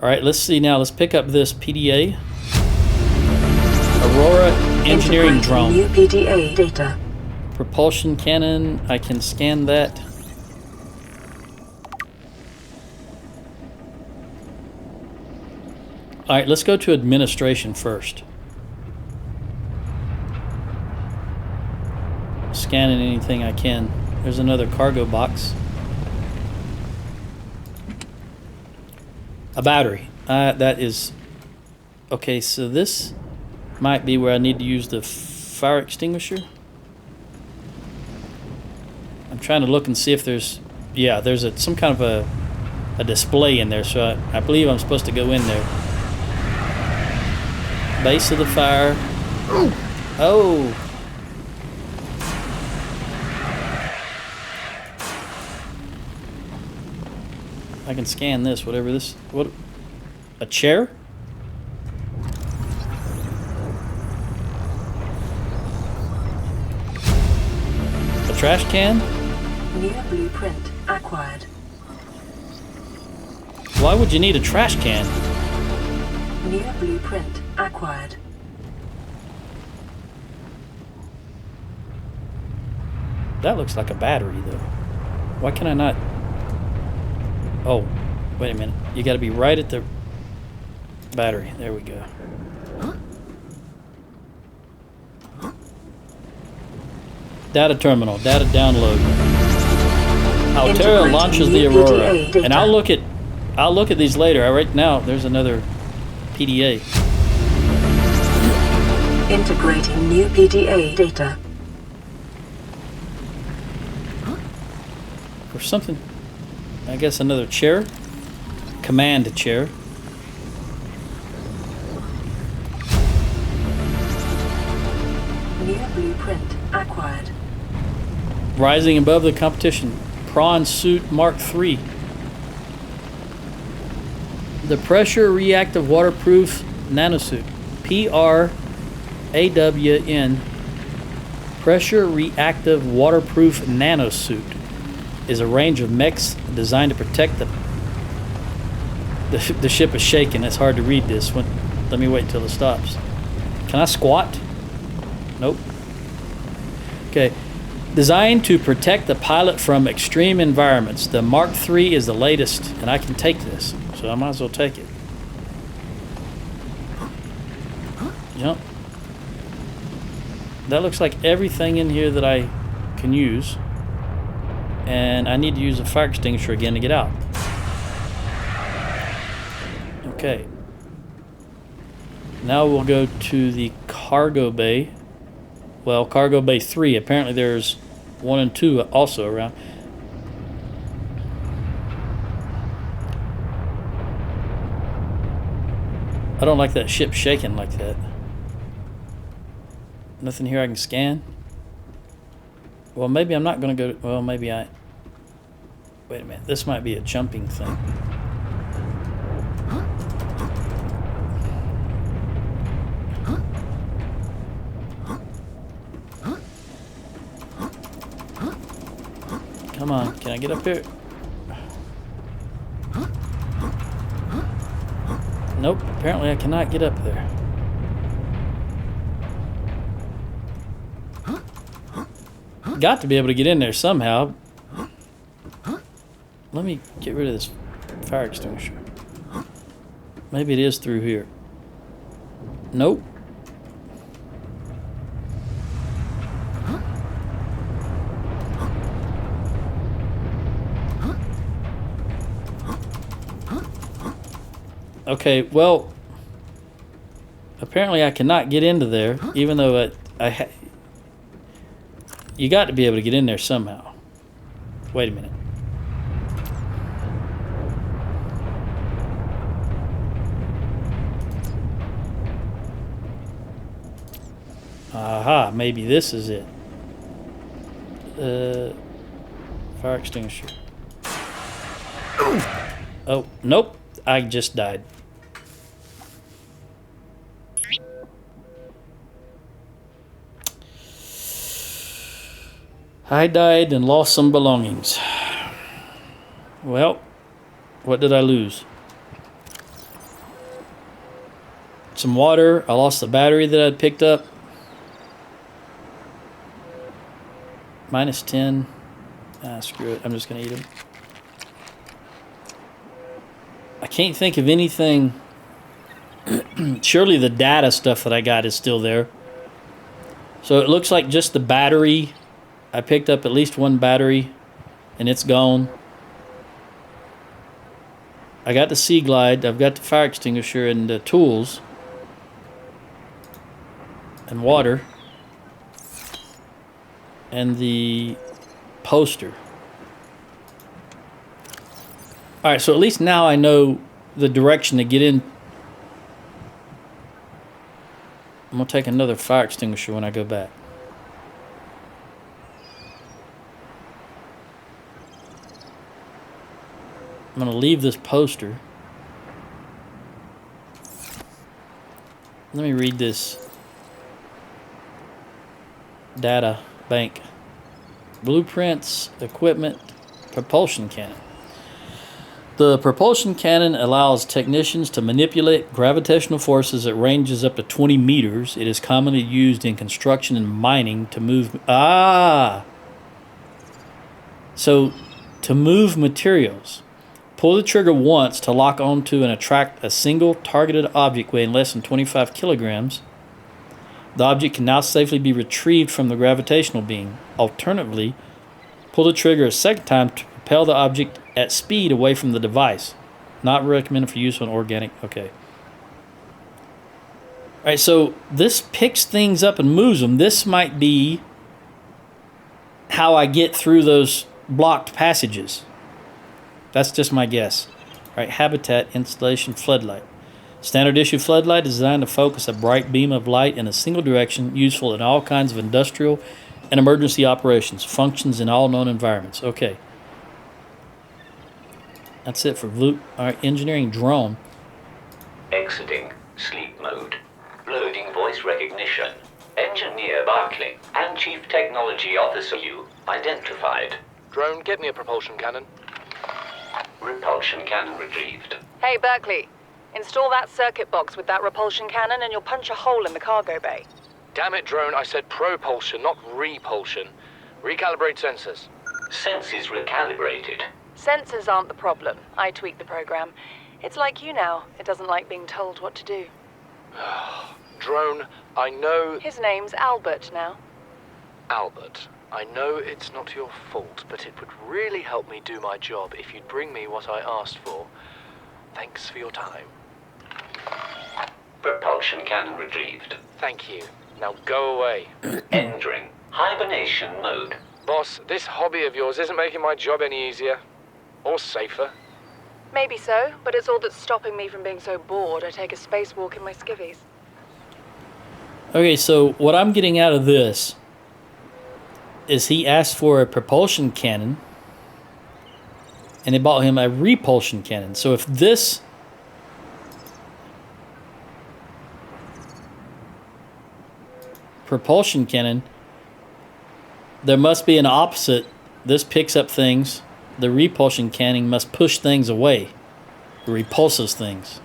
Alright, let's see now. Let's pick up this PDA. Aurora engineering drone. New PDA data. Propulsion cannon. I can scan that. Alright, let's go to administration first. Scanning anything I can. There's another cargo box. A battery. That is... Okay, so this might be where I need to use the fire extinguisher. I'm trying to look and see if there's... Yeah, there's some kind of a display in there, so I believe I'm supposed to go in there. Base of the fire. Oh! I can scan this, whatever this... What? A chair? A trash can? New blueprint acquired. Why would you need a trash can? New blueprint acquired. That looks like a battery, though. Why can I not... Oh, wait a minute. You gotta be right at the battery. There we go. Data terminal. Data download. Aurora launches the Aurora. And I'll look at these later. Right now, there's another PDA. Integrating new PDA data. Or something. I guess another chair. Command chair. New blueprint acquired. Rising above the competition. Prawn Suit Mark III. The Pressure Reactive Waterproof Nanosuit. PRAWN. Pressure Reactive Waterproof Nanosuit is a range of mechs designed to protect the ship is shaking. It's hard to read this one. Let me wait until it stops. Can I squat? Nope. Okay. Designed to protect the pilot from extreme environments. The Mark III is the latest, and I can take this, so I might as well take it. Jump. That looks like everything in here that I can use. And I need to use a fire extinguisher again to get out. Okay. Now we'll go to the cargo bay. Well, cargo bay 3. Apparently there's 1 and 2 also around. I don't like that ship shaking like that. Nothing here I can scan. Well, maybe I'm not going to go... Well, maybe I... Wait a minute. This might be a jumping thing. Come on. Can I get up here? Nope. Apparently I cannot get up there. Got to be able to get in there somehow. Let me get rid of this fire extinguisher. Maybe it is through here. Nope. Okay, well, apparently I cannot get into there, even though you got to be able to get in there somehow. Wait a minute. Aha, maybe this is it. Fire extinguisher. Oh, nope. I just died. I died and lost some belongings. Well, what did I lose? some water. I lost the battery that I'd picked up. -10. Screw it. I'm just going to eat them. I can't think of anything. Surely the data stuff that I got is still there. So it looks like just the battery. I picked up at least one battery, and it's gone. I got the Sea Glide. I've got the fire extinguisher and the tools. And water. And the poster. Alright, so at least now I know the direction to get in. I'm going to take another fire extinguisher when I go back. I'm going to leave this poster. Let me read this data bank. Blueprints, equipment, propulsion cannon. The propulsion cannon allows technicians to manipulate gravitational forces at ranges up to 20 meters. It is commonly used in construction and mining to move... So, to move materials. Pull the trigger once to lock onto and attract a single targeted object weighing less than 25 kilograms. The object can now safely be retrieved from the gravitational beam. Alternatively, pull the trigger a second time to propel the object at speed away from the device. Not recommended for use on organic... Okay. Alright, so this picks things up and moves them. This might be how I get through those blocked passages. That's just my guess. Alright, habitat, installation, floodlight. Standard issue floodlight is designed to focus a bright beam of light in a single direction, useful in all kinds of industrial and emergency operations. Functions in all known environments. Okay. That's it for Alright, engineering drone. Exiting sleep mode. Loading voice recognition. Engineer Barclay and Chief Technology Officer you identified. Drone, get me a propulsion cannon. Repulsion cannon retrieved. Hey, Berkeley. Install that circuit box with that repulsion cannon and you'll punch a hole in the cargo bay. Damn it, Drone, I said propulsion, not repulsion. Recalibrate sensors. Senses recalibrated. Sensors aren't the problem. I tweaked the program. It's like you now. It doesn't like being told what to do. Drone, I know... His name's Albert now. Albert, I know it's not your fault, but it would really help me do my job if you'd bring me what I asked for. Thanks for your time. Propulsion cannon retrieved. Thank you. Now go away. Entering hibernation mode. Boss, this hobby of yours isn't making my job any easier. Or safer. Maybe so, but it's all that's stopping me from being so bored I take a spacewalk in my skivvies. Okay, so what I'm getting out of this is he asked for a propulsion cannon and they bought him a repulsion cannon. So if this propulsion cannon, there must be an opposite. This picks up things. The repulsion cannon must push things away. It repulses things.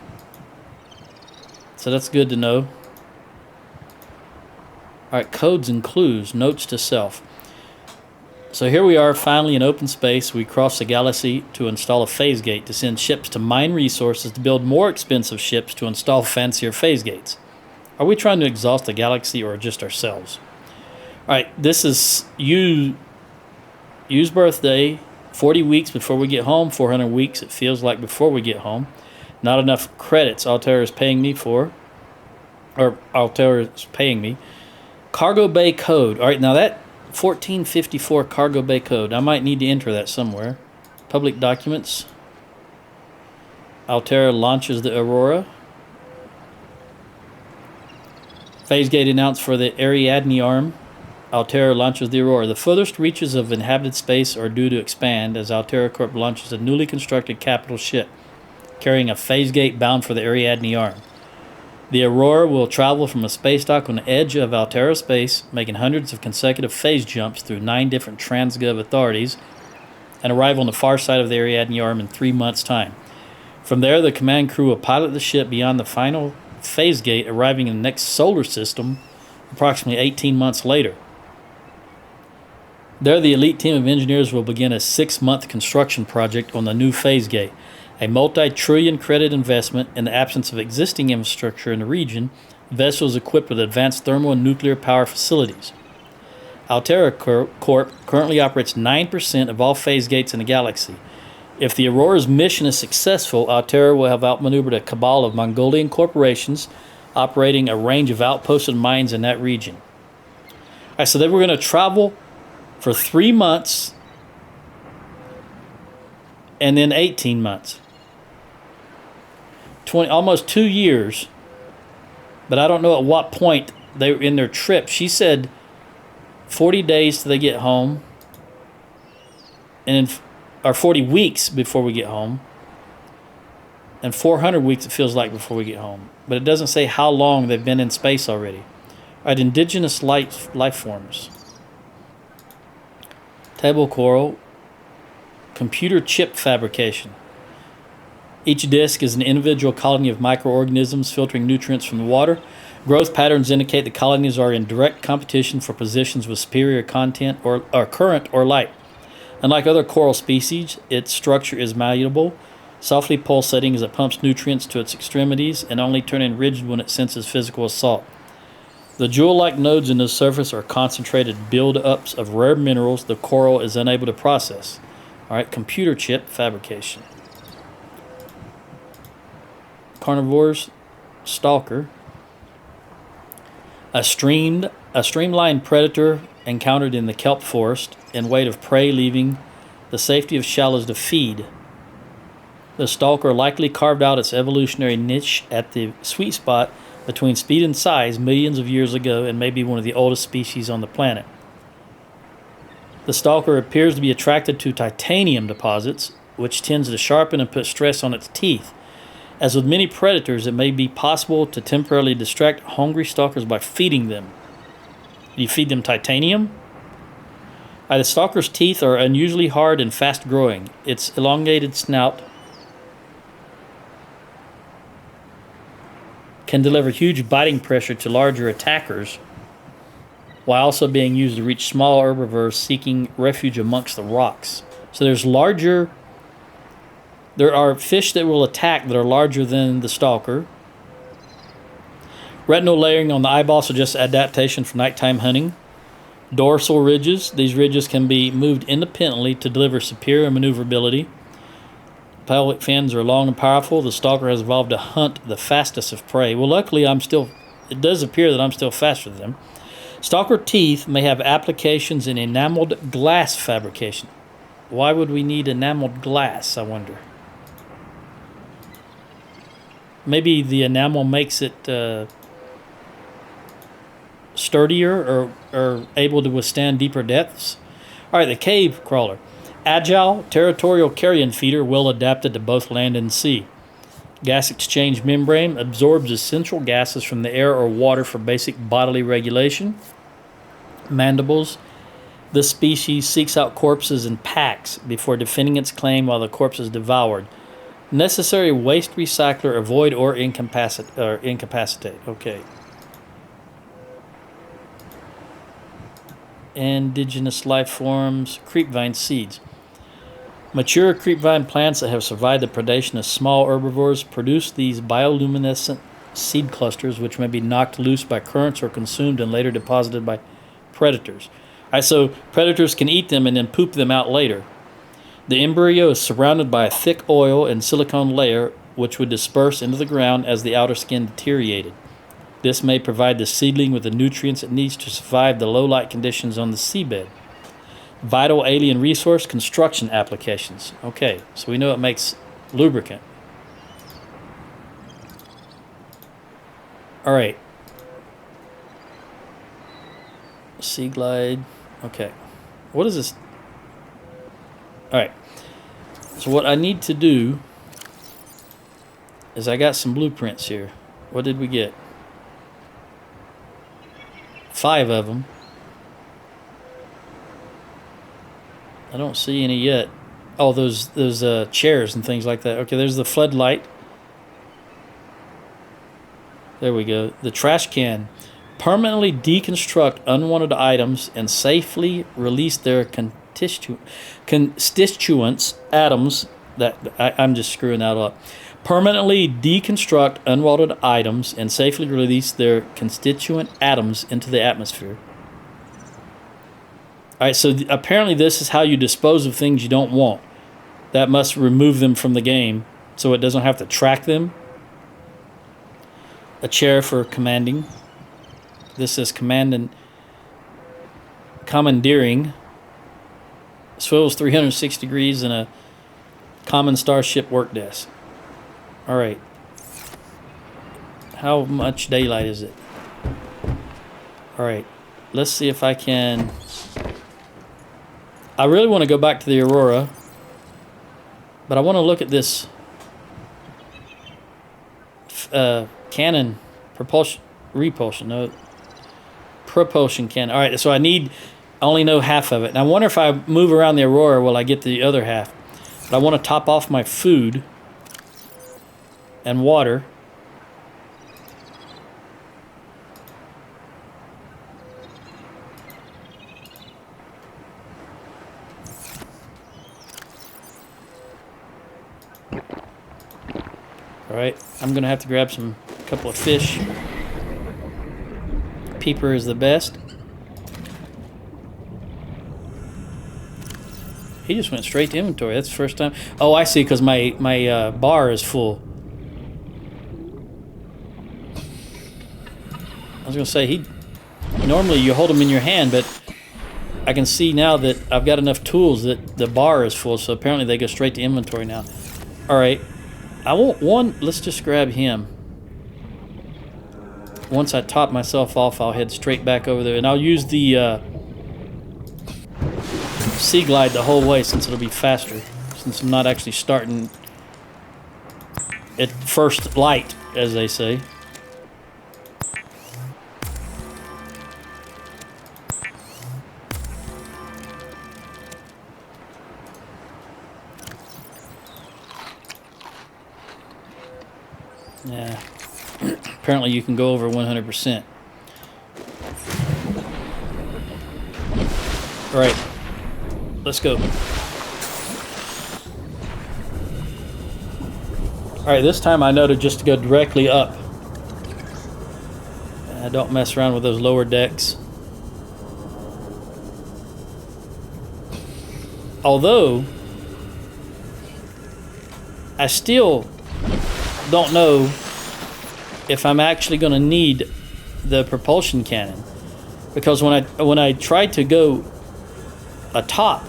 So that's good to know. Alright, codes and clues. Notes to self. So here we are, finally in open space. We cross the galaxy to install a phase gate to send ships to mine resources to build more expensive ships to install fancier phase gates. Are we trying to exhaust the galaxy or just ourselves? Alright, this is Yu's birthday. 40 weeks before we get home. 400 weeks it feels like before we get home. Not enough credits Altair is paying me for. Or Altair is paying me. Cargo bay code. Alright, now that 1454 cargo bay code. I might need to enter that somewhere. Public documents. Altair launches the Aurora. Phase gate announced for the Ariadne arm. Altair launches the Aurora. The furthest reaches of inhabited space are due to expand as Altair Corp launches a newly constructed capital ship carrying a phase gate bound for the Ariadne arm. The Aurora will travel from a space dock on the edge of Altair space, making hundreds of consecutive phase jumps through 9 different Transgov authorities and arrive on the far side of the Ariadne arm in 3 months' time. From there, the command crew will pilot the ship beyond the final phase gate, arriving in the next solar system approximately 18 months later. There, the elite team of engineers will begin a 6-month construction project on the new phase gate, a multi-trillion credit investment. In the absence of existing infrastructure in the region, the vessel is equipped with advanced thermal and nuclear power facilities. Aurora Corp currently operates 9% of all phase gates in the galaxy. If the Aurora's mission is successful, Aurora will have outmaneuvered a cabal of Mongolian corporations operating a range of outposts and mines in that region. All right, so then we're going to travel for 3 months and then 18 months. Almost 2 years, but I don't know at what point they were in their trip. She said 40 days till they get home, and or 40 weeks before we get home, and 400 weeks it feels like before we get home. But it doesn't say how long they've been in space already. All right, indigenous life forms. Table coral, computer chip fabrication. Each disc is an individual colony of microorganisms filtering nutrients from the water. Growth patterns indicate the colonies are in direct competition for positions with superior content or current or light. Unlike other coral species, its structure is malleable, softly pulsating as it pumps nutrients to its extremities and only turning rigid when it senses physical assault. The jewel-like nodes in the surface are concentrated build-ups of rare minerals the coral is unable to process. All right, computer chip fabrication. Carnivores, stalker. A streamlined predator encountered in the kelp forest in wait of prey, leaving the safety of shallows to feed. The stalker likely carved out its evolutionary niche at the sweet spot between speed and size millions of years ago and may be one of the oldest species on the planet. The stalker appears to be attracted to titanium deposits, which tends to sharpen and put stress on its teeth. As with many predators, it may be possible to temporarily distract hungry stalkers by feeding them. Do you feed them titanium? The stalker's teeth are unusually hard and fast-growing. Its elongated snout can deliver huge biting pressure to larger attackers, while also being used to reach small herbivores seeking refuge amongst the rocks. So there are fish that will attack that are larger than the stalker. Retinal layering on the eyeball suggests adaptation for nighttime hunting. Dorsal ridges. These ridges can be moved independently to deliver superior maneuverability. Pelvic fins are long and powerful. The stalker has evolved to hunt the fastest of prey. Well, luckily, it does appear that I'm still faster than them. Stalker teeth may have applications in enameled glass fabrication. Why would we need enameled glass, I wonder? Maybe the enamel makes it sturdier or able to withstand deeper depths. All right, the cave crawler. Agile, territorial carrion feeder, well adapted to both land and sea. Gas exchange membrane absorbs essential gases from the air or water for basic bodily regulation. Mandibles. This species seeks out corpses in packs before defending its claim while the corpse is devoured. Necessary waste recycler, avoid or incapacitate. Okay. Indigenous life forms, creepvine seeds. Mature creepvine plants that have survived the predation of small herbivores produce these bioluminescent seed clusters, which may be knocked loose by currents or consumed and later deposited by predators. All right, so predators can eat them and then poop them out later. The embryo is surrounded by a thick oil and silicone layer, which would disperse into the ground as the outer skin deteriorated. This may provide the seedling with the nutrients it needs to survive the low light conditions on the seabed. Vital alien resource construction applications. Okay, so we know it makes lubricant. All right. Sea glide. Okay. What is this? All right. So what I need to do is I got some blueprints here. What did we get? 5 of them. I don't see any yet. Oh, those chairs and things like that. Okay, there's the floodlight. There we go. The trash can. Permanently deconstruct unwanted items and safely release their constituents, atoms. I'm just screwing that up. Permanently deconstruct unwanted items and safely release their constituent atoms into the atmosphere. All right, so apparently this is how you dispose of things you don't want. That must remove them from the game so it doesn't have to track them. A chair for commanding. This says commandeering. Swivels 360 degrees and a common starship work desk. All right. How much daylight is it? All right. Let's see if I can... I really want to go back to the Aurora, but I want to look at this cannon propulsion cannon. All right, so I only know half of it. And I wonder if I move around the Aurora, will I get the other half? But I want to top off my food and water. All right, I'm gonna have to grab a couple of fish. Peeper is the best. He just went straight to inventory. That's the first time. Oh, I see, because my bar is full. I was gonna say normally you hold them in your hand, but I can see now that I've got enough tools that the bar is full, so apparently they go straight to inventory now. All right, I want one. Let's just grab him. Once I top myself off, I'll head straight back over there, and I'll use the Sea Glide the whole way, since it'll be faster, since I'm not actually starting at first light, as they say. Yeah. Apparently you can go over 100%. All right. Let's go. All right, this time I know to just go directly up. I don't mess around with those lower decks. Although, I still don't know if I'm actually going to need the propulsion cannon, because when I tried to go atop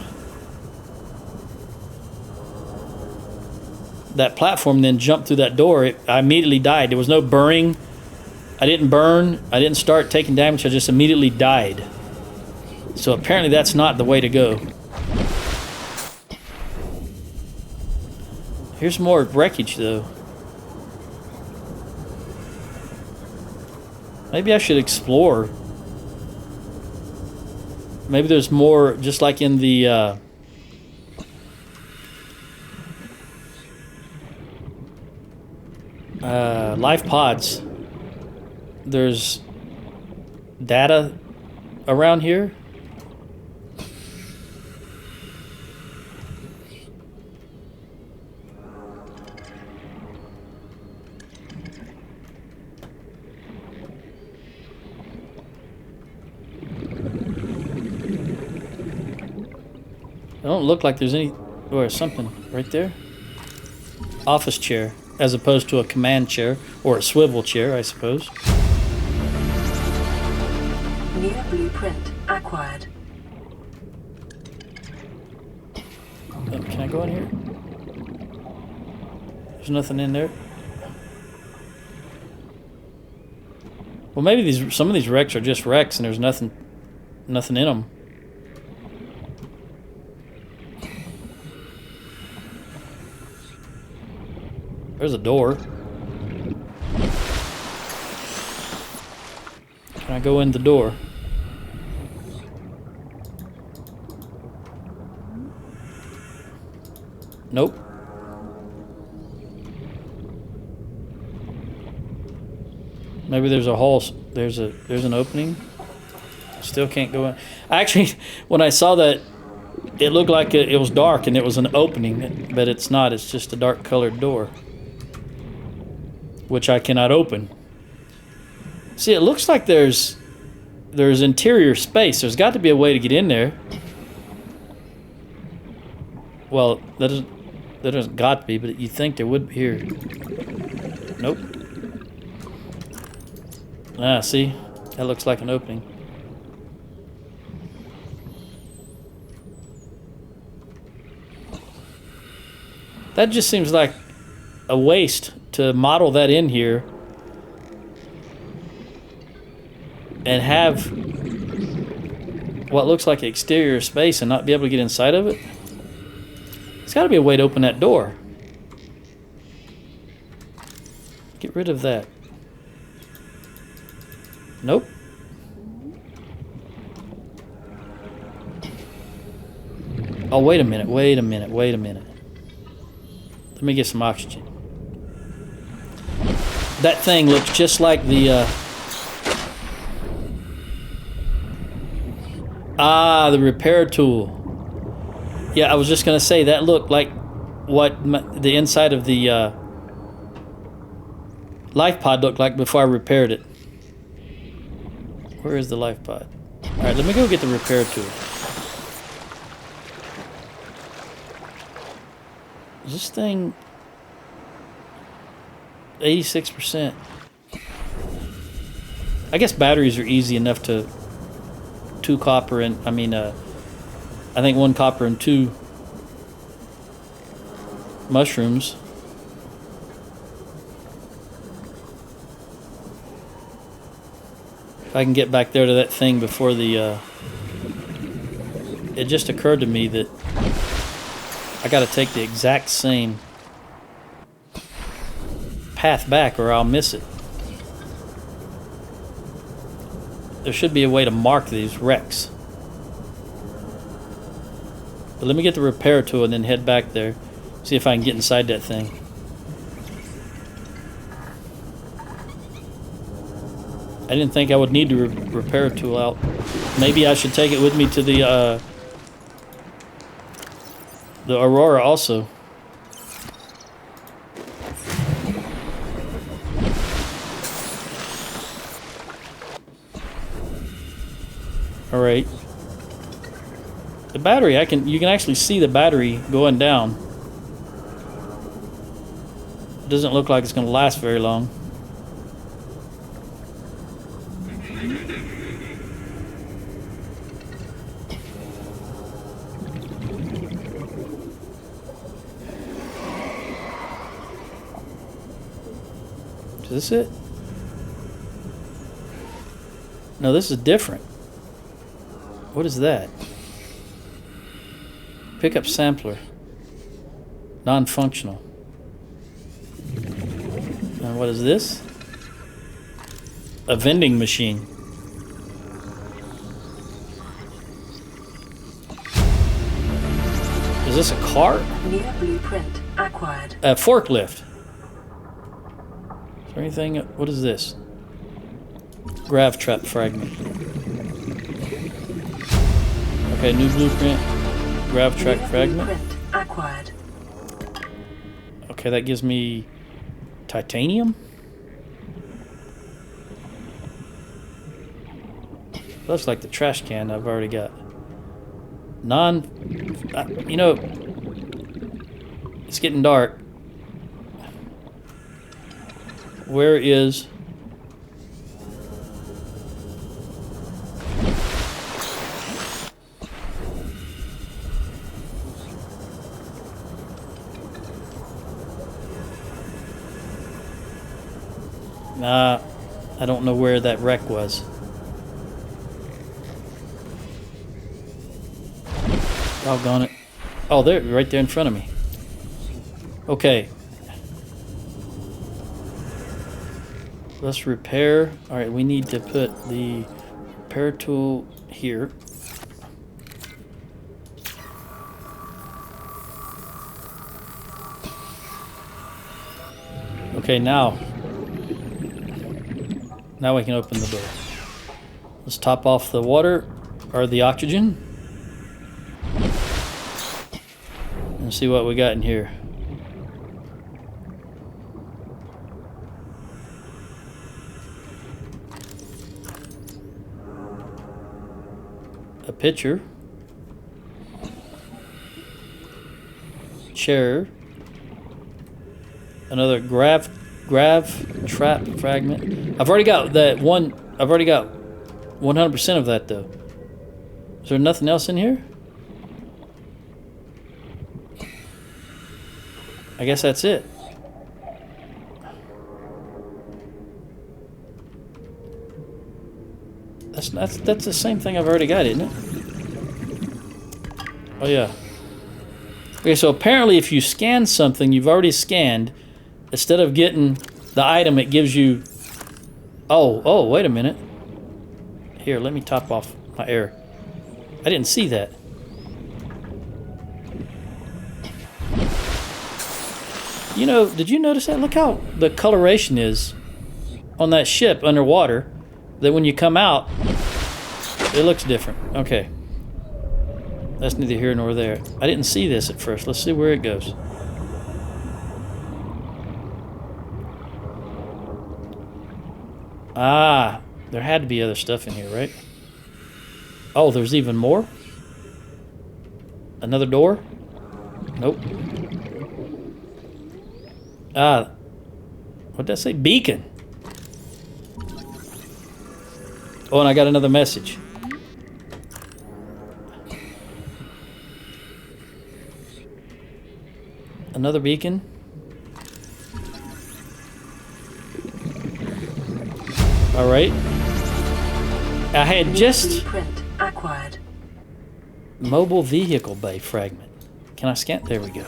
that platform, then jumped through that door, I immediately died. There was no burning. I didn't burn. I didn't start taking damage. I just immediately died. So apparently that's not the way to go. Here's more wreckage, though. Maybe I should explore. Maybe there's more, just like in the life pods. There's data around here. It don't look like there's any, or something right there. Office chair, as opposed to a command chair or a swivel chair, I suppose. New blueprint acquired. Oh, can I go in here? There's nothing in there. Well, maybe some of these wrecks are just wrecks, and there's nothing in them. There's a door. Can I go in the door? Nope. Maybe there's a hole. There's an opening. Still can't go in. Actually, when I saw that, it looked like it was dark and it was an opening, but it's not. It's just a dark colored door, which I cannot open. See, it looks like there's interior space. There's got to be a way to get in there. Well, that doesn't got to be, but you think there would be here. Nope. Ah, see? That looks like an opening. That just seems like a waste to model that in here and have what looks like exterior space and not be able to get inside of it. There's got to be a way to open that door. Get rid of that. Nope. Oh, wait a minute. Let me get some oxygen. That thing looks just like the the repair tool. Yeah, I was just gonna say that looked like what the inside of the life pod looked like before I repaired it. Where is the life pod? All right, let me go get the repair tool. Is this thing 86%? I guess batteries are easy enough to 2 copper and I think 1 copper and 2 mushrooms. If I can get back there to that thing before the it just occurred to me that I got to take the exact same path back or I'll miss it. There should be a way to mark these wrecks. But let me get the repair tool and then head back there. See if I can get inside that thing. I didn't think I would need the repair tool out. Maybe I should take it with me to the Aurora also. All right. The battery, you can actually see the battery going down. It doesn't look like it's going to last very long. Is this it? No, this is different. What is that? Pickup sampler. Non-functional. And what is this? A vending machine. Is this a cart? New blueprint acquired. A forklift. Is there anything? What is this? Grav trap fragment. Okay, new blueprint. Grav trap fragment. Blueprint acquired. Okay, that gives me titanium. Looks like the trash can I've already got. It's getting dark. Where is... Nah, I don't know where that wreck was. Doggone it. Oh, there, right there in front of me. Okay. Let's repair. All right, we need to put the repair tool here. Okay, now. Now we can open the door. Let's top off the water, or the oxygen. And see what we got in here. A pitcher. Chair. Another grav trap fragment. I've already got that one. I've already got 100% of that though. Is there nothing else in here? I guess that's it. That's the same thing I've already got, isn't it? Oh yeah. Okay, so apparently if you scan something you've already scanned, instead of getting the item, it gives you... Oh, wait a minute. Here, let me top off my air. I didn't see that. You know, did you notice that? Look how the coloration is on that ship underwater, that when you come out, it looks different. Okay. That's neither here nor there. I didn't see this at first. Let's see where it goes. Ah, there had to be other stuff in here, right? Oh, there's even more? Another door? Nope. Ah, what'd that say? Beacon. Oh, and I got another message. Another beacon. All right. I had just Blueprint acquired. mobile vehicle bay fragment. Can I scan? There we go.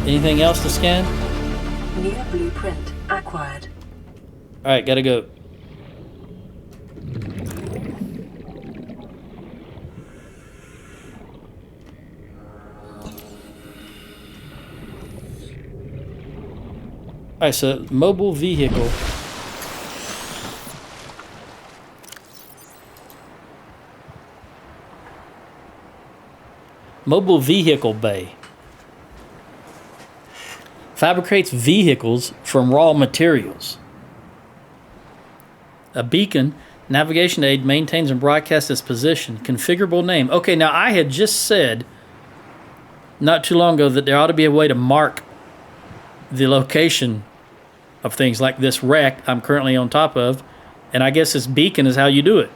Anything else to scan? New blueprint acquired. All right, gotta go. All right, so mobile vehicle. Mobile vehicle bay. Fabricates vehicles from raw materials. A beacon, navigation aid, maintains and broadcasts its position. Configurable name. Okay, now I had just said not too long ago that there ought to be a way to mark the location of things like this wreck I'm currently on top of, and I guess this beacon is how you do it.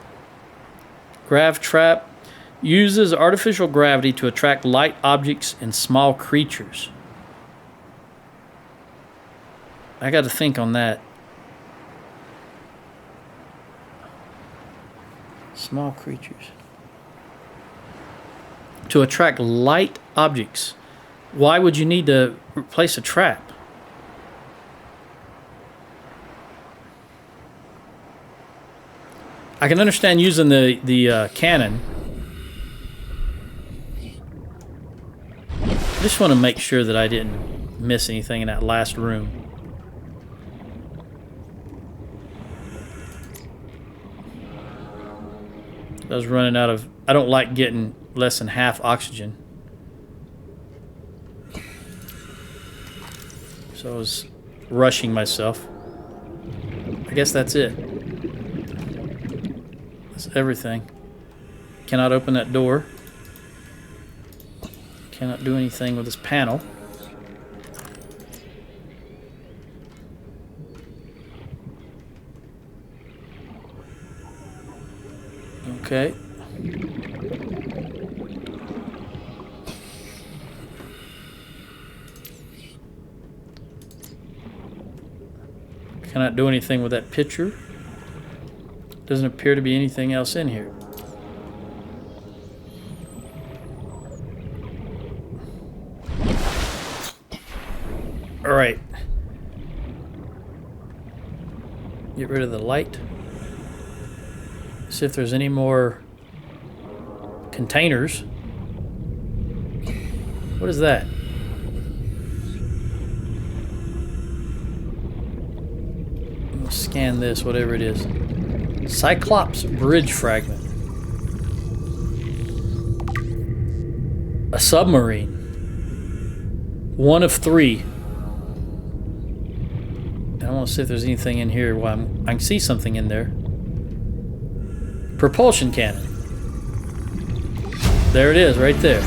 Grav trap uses artificial gravity to attract light objects and small creatures. I got to think on that. Small creatures. To attract light objects. Why would you need to place a trap? I can understand using the cannon. I just want to make sure that I didn't miss anything in that last room. I was running out of... I don't like getting less than half oxygen. So I was rushing myself. I guess that's it. That's everything. Cannot open that door. Cannot do anything with this panel. Okay. Cannot do anything with that picture. Doesn't appear to be anything else in here. All right. Get rid of the light. See if there's any more containers. What is that? Scan this, whatever it is. Cyclops bridge fragment. A submarine. 1 of 3. I want to see if there's anything in here. Well, I can see something in there. Propulsion cannon. There it is, right there.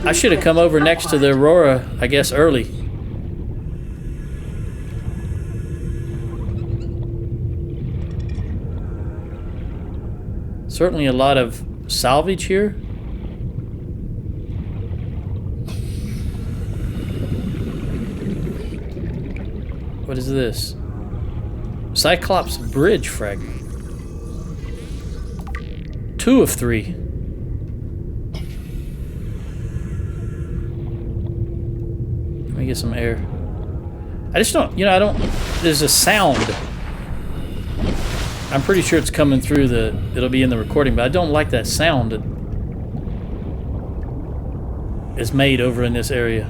I should have come over next to the Aurora, I guess, early. Certainly a lot of salvage here. What is this? Cyclops bridge fragment. 2 of 3. Let me get some air. I just don't, I don't, there's a sound. I'm pretty sure it's coming through it'll be in the recording, but I don't like that sound that is made over in this area.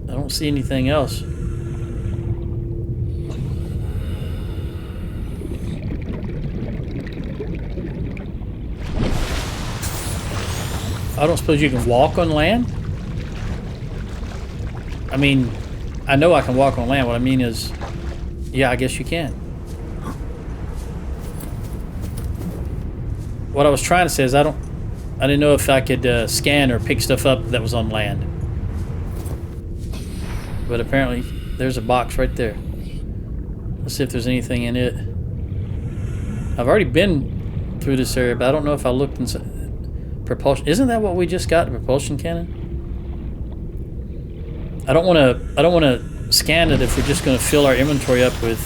I don't see anything else. I don't suppose you can walk on land? I mean, I know I can walk on land. What I mean is, yeah, I guess you can. What I was trying to say is I didn't know if I could scan or pick stuff up that was on land. But apparently, there's a box right there. Let's see if there's anything in it. I've already been through this area, but I don't know if I looked inside. Propulsion. Isn't that what we just got? The propulsion cannon? I don't want to scan it if we're just going to fill our inventory up with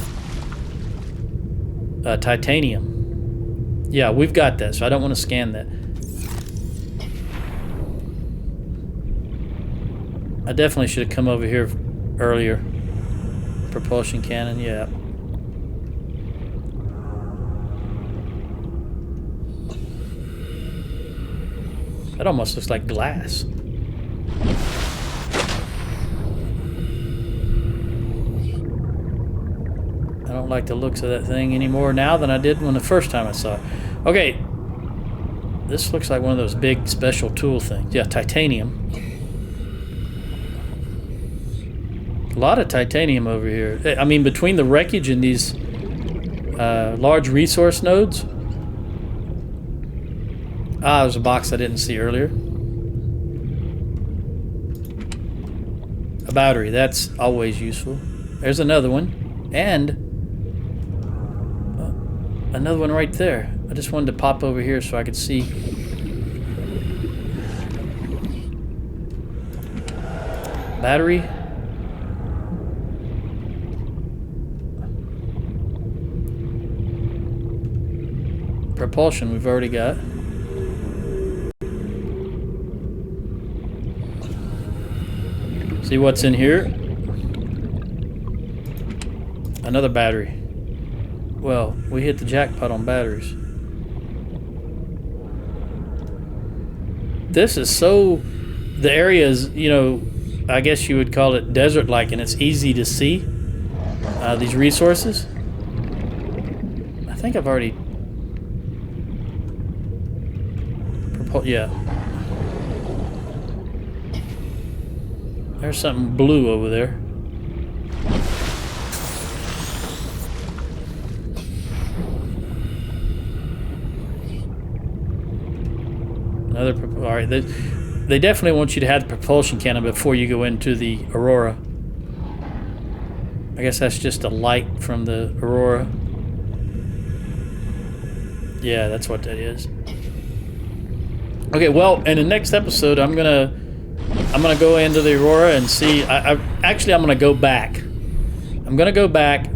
titanium. Yeah, we've got that, so I don't want to scan that. I definitely should have come over here earlier. Propulsion cannon, yeah. That almost looks like glass. I don't like the looks of that thing any more now than I did when the first time I saw it. Okay. This looks like one of those big special tool things. Yeah, titanium. A lot of titanium over here. I mean, between the wreckage and these large resource nodes. Ah, there's a box I didn't see earlier. A battery, that's always useful. There's another one. And another one right there. I just wanted to pop over here so I could see. Battery. Propulsion we've already got. See what's in here? Another battery. Well, we hit the jackpot on batteries. This is so... The area is, I guess you would call it desert-like, and it's easy to see these resources. I think I've already... Yeah. There's something blue over there. Another. All right. They definitely want you to have the propulsion cannon before you go into the Aurora. I guess that's just a light from the Aurora. Yeah, that's what that is. Okay. Well, in the next episode, I'm gonna go into the Aurora and see. Actually, I'm gonna go back. I'm gonna go back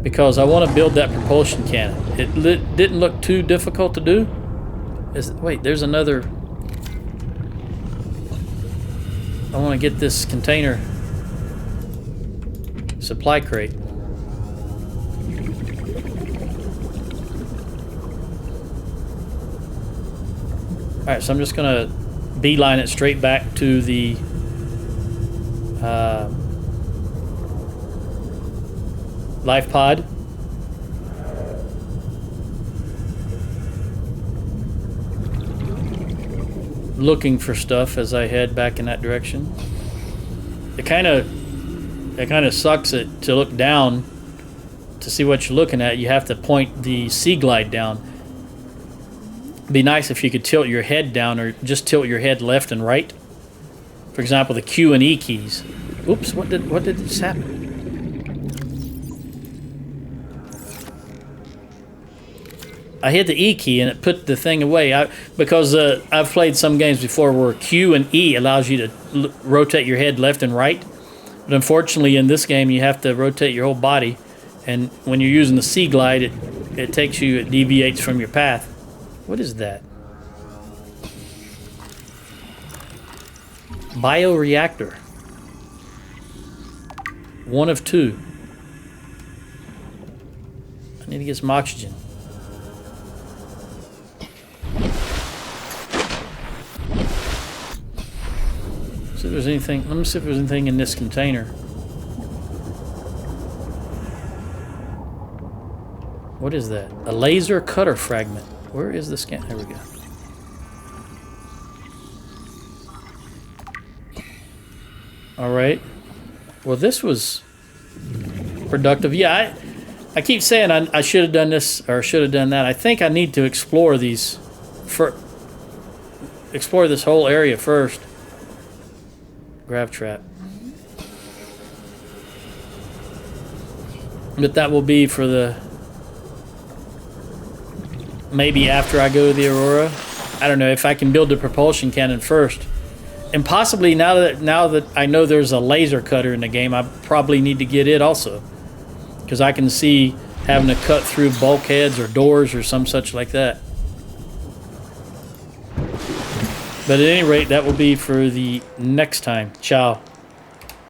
because I want to build that propulsion cannon. It didn't look too difficult to do. Wait, there's another. I want to get this container supply crate. All right, so I'm just gonna beeline it straight back to the life pod. Looking for stuff as I head back in that direction. It kind of sucks it to look down to see what you're looking at. You have to point the sea glide down. It'd be nice if you could tilt your head down, or just tilt your head left and right. For example, the Q and E keys. Oops, what did this happen? I hit the E key and it put the thing away. Because I've played some games before where Q and E allows you to rotate your head left and right. But unfortunately in this game you have to rotate your whole body. And when you're using the sea glide, it takes you, it deviates from your path. What is that? Bioreactor. 1 of 2. I need to get some oxygen. See if there's anything. Let me see if there's anything in this container. What is that? A laser cutter fragment. Where is the scan? There we go. All right. Well, this was productive. Yeah, I keep saying I should have done this or should have done that. I think I need to explore these. Explore this whole area first. Grav trap. But that will be for the... Maybe after I go to the Aurora. I don't know if I can build the propulsion cannon first. And possibly now that I know there's a laser cutter in the game, I probably need to get it also. Because I can see having to cut through bulkheads or doors or some such like that. But at any rate, that will be for the next time. Ciao.